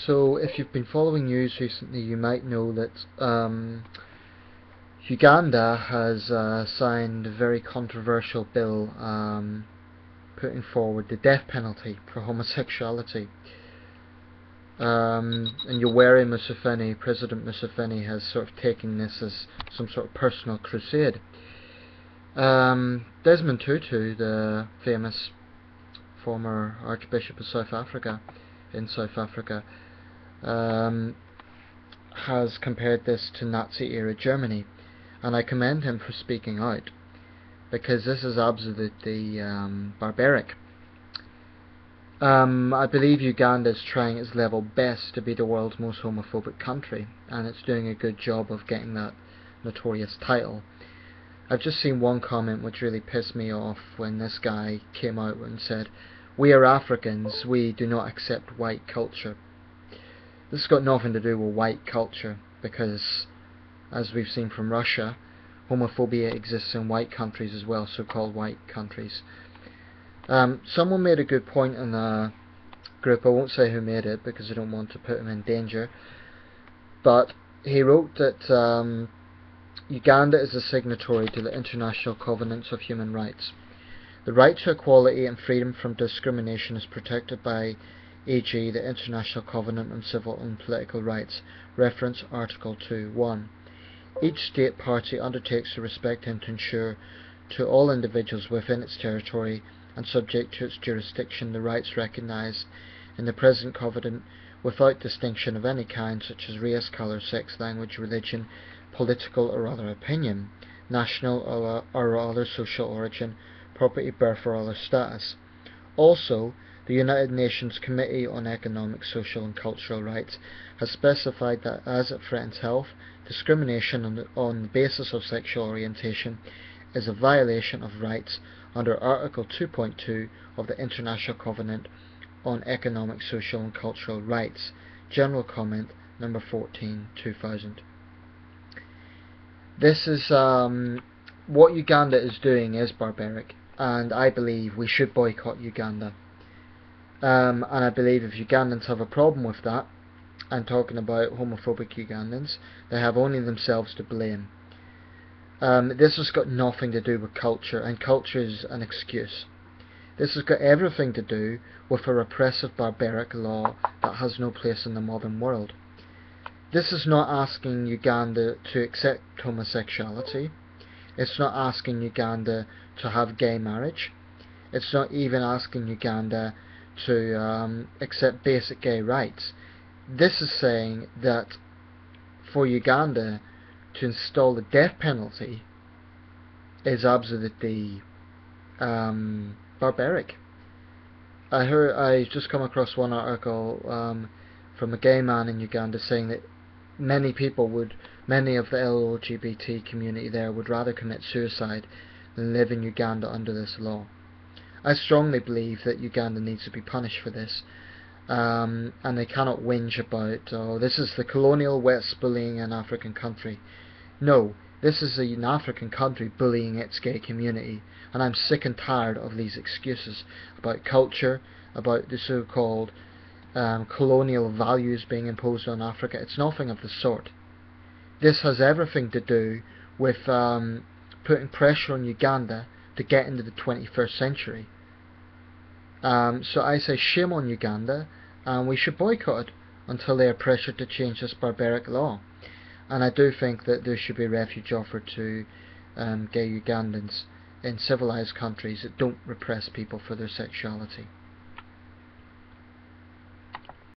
So if you've been following news recently, you might know that Uganda has signed a very controversial bill putting forward the death penalty for homosexuality. And Yoweri Museveni, President Museveni, has sort of taken this as some sort of personal crusade. Desmond Tutu, the famous former Archbishop of South Africa, has compared this to Nazi-era Germany, and I commend him for speaking out, because this is absolutely barbaric. I believe Uganda is trying its level best to be the world's most homophobic country, and it's doing a good job of getting that notorious title. I've just seen one comment which really pissed me off when this guy came out and said, "We are Africans, we do not accept white culture." This has got nothing to do with white culture, because as we've seen from Russia, homophobia exists in white countries as well, so-called white countries. Someone made a good point in the group. I won't say who made it because I don't want to put him in danger, but he wrote that Uganda is a signatory to the International Covenants of Human Rights. The right to equality and freedom from discrimination is protected by, e.g., the International Covenant on Civil and Political Rights, reference Article 2.1. Each state party undertakes to respect and to ensure to all individuals within its territory and subject to its jurisdiction the rights recognized in the present covenant without distinction of any kind, such as race, colour, sex, language, religion, political or other opinion, national or other social origin, property, birth or other status. Also, the United Nations Committee on Economic, Social and Cultural Rights has specified that as it threatens health, discrimination on the basis of sexual orientation is a violation of rights under Article 2.2 of the International Covenant on Economic, Social and Cultural Rights. General Comment number 14, 2000. This is what Uganda is doing is barbaric, and I believe we should boycott Uganda. And I believe if Ugandans have a problem with that, and talking about homophobic Ugandans, they have only themselves to blame. This has got nothing to do with culture, and culture is an excuse. This has got everything to do with a repressive barbaric law that has no place in the modern world. This is not asking Uganda to accept homosexuality. It's not asking Uganda to have gay marriage. It's not even asking Uganda to accept basic gay rights. This is saying that for Uganda to install the death penalty is absolutely barbaric. I just come across one article from a gay man in Uganda saying that many of the LGBT community there would rather commit suicide than live in Uganda under this law. I strongly believe that Uganda needs to be punished for this, and they cannot whinge about, oh, this is the colonial West bullying an African country. No, this is an African country bullying its gay community, and I'm sick and tired of these excuses about culture, about the so-called colonial values being imposed on Africa. It's nothing of the sort. This has everything to do with putting pressure on Uganda to get into the 21st century. So I say shame on Uganda, and we should boycott it until they are pressured to change this barbaric law. And I do think that there should be refuge offered to gay Ugandans in civilized countries that don't repress people for their sexuality.